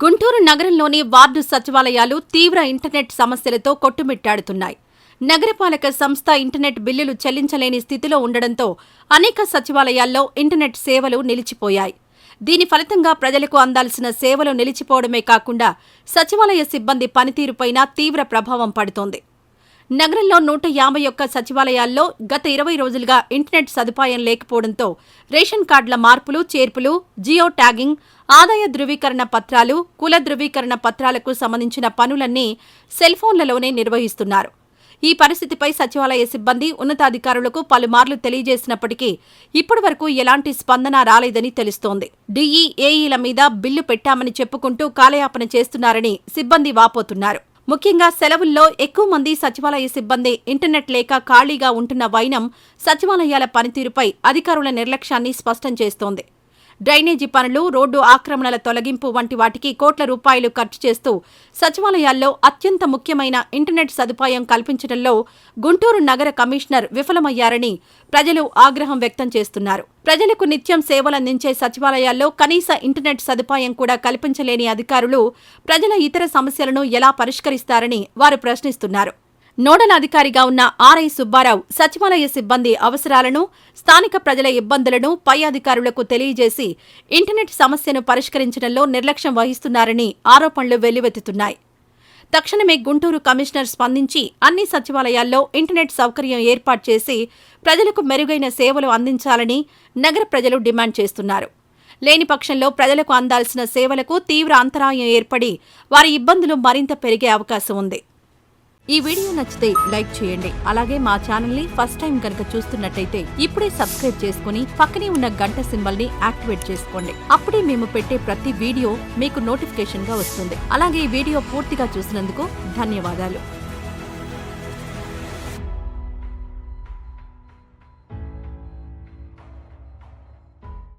గుంటూరు నగరంలోని వార్డు సచివాలయాలు తీవ్ర ఇంటర్నెట్ సమస్యలతో కొట్టుమిట్టాడుతున్నాయి. నగరపాలక సంస్థ ఇంటర్నెట్ బిల్లులు చెల్లించలేని స్థితిలో ఉండడంతో అనేక సచివాలయాల్లో ఇంటర్నెట్ సేవలు నిలిచిపోయాయి. దీని ఫలితంగా ప్రజలకు అందాల్సిన సేవలు నిలిచిపోవడమే కాకుండా సచివాలయ సిబ్బంది పనితీరుపైన తీవ్ర ప్రభావం పడుతోంది. నగరంలో 151 సచివాలయాల్లో గత 20 రోజులుగా ఇంటర్నెట్ సదుపాయం లేకపోవడంతో రేషన్ కార్డుల మార్పులు, చేర్పులు, జియో ట్యాగింగ్, ఆదాయ ధృవీకరణ పత్రాలు, కుల ధృవీకరణ పత్రాలకు సంబంధించిన పనులన్నీ సెల్ఫోన్లలోనే నిర్వహిస్తున్నారు. ఈ పరిస్థితిపై సచివాలయ సిబ్బంది ఉన్నతాధికారులకు పలుమార్లు తెలియజేసినప్పటికీ ఇప్పటివరకు ఎలాంటి స్పందన రాలేదని తెలుస్తోంది. డీఈఏఈల మీద బిల్లు పెట్టామని చెప్పుకుంటూ కాలయాపన చేస్తున్నారని సిబ్బంది వాపోతున్నారు. ముఖ్యంగా సెలవుల్లో ఎక్కువ మంది సచివాలయ సిబ్బంది ఇంటర్నెట్ లేక ఖాళీగా ఉంటున్న వైనం సచివాలయాల పనితీరుపై అధికారుల నిర్లక్ష్యాన్ని స్పష్టం చేస్తోంది. డ్రైనేజీ పనులు, రోడ్డు ఆక్రమణల తొలగింపు వంటి వాటికి కోట్ల రూపాయలు ఖర్చు చేస్తూ సచివాలయాల్లో అత్యంత ముఖ్యమైన ఇంటర్నెట్ సదుపాయం కల్పించడంలో గుంటూరు నగర కమిషనర్ విఫలమయ్యారని ప్రజలు ఆగ్రహం వ్యక్తం చేస్తున్నారు. ప్రజలకు నిత్యం సేవలందించే సచివాలయాల్లో కనీస ఇంటర్నెట్ సదుపాయం కూడా కల్పించలేని అధికారులు ప్రజల ఇతర సమస్యలను ఎలా పరిష్కరిస్తారని వారు ప్రశ్నిస్తున్నారు. నోడల్ అధికారిగా ఉన్న ఆర్ఐ సుబ్బారావు సచివాలయ సిబ్బంది అవసరాలను, స్థానిక ప్రజల ఇబ్బందులను పై అధికారులకు తెలియజేసి ఇంటర్నెట్ సమస్యను పరిష్కరించడంలో నిర్లక్ష్యం వహిస్తున్నారని ఆరోపణలు వెల్లువెత్తుతున్నాయి. తక్షణమే గుంటూరు కమిషనర్ స్పందించి అన్ని సచివాలయాల్లో ఇంటర్నెట్ సౌకర్యం ఏర్పాటు చేసి ప్రజలకు మెరుగైన సేవలు అందించాలని నగర ప్రజలు డిమాండ్ చేస్తున్నారు. లేని పక్షంలో ప్రజలకు అందాల్సిన సేవలకు తీవ్ర అంతరాయం ఏర్పడి వారి ఇబ్బందులు మరింత పెరిగే అవకాశం ఉంది. ఈ వీడియో నచ్చితే లైక్ చేయండి. అలాగే మా ఛానల్ ని ఫస్ట్ టైం కనుక చూస్తున్నట్టయితే ఇప్పుడే సబ్స్క్రైబ్ చేసుకుని పక్కనే ఉన్న గంట సింబల్ ని యాక్టివేట్ చేసుకోండి. అప్పుడే మేము పెట్టే ప్రతి వీడియో మీకు నోటిఫికేషన్ గా వస్తుంది. అలాగే ఈ వీడియో పూర్తిగా చూసినందుకు ధన్యవాదాలు.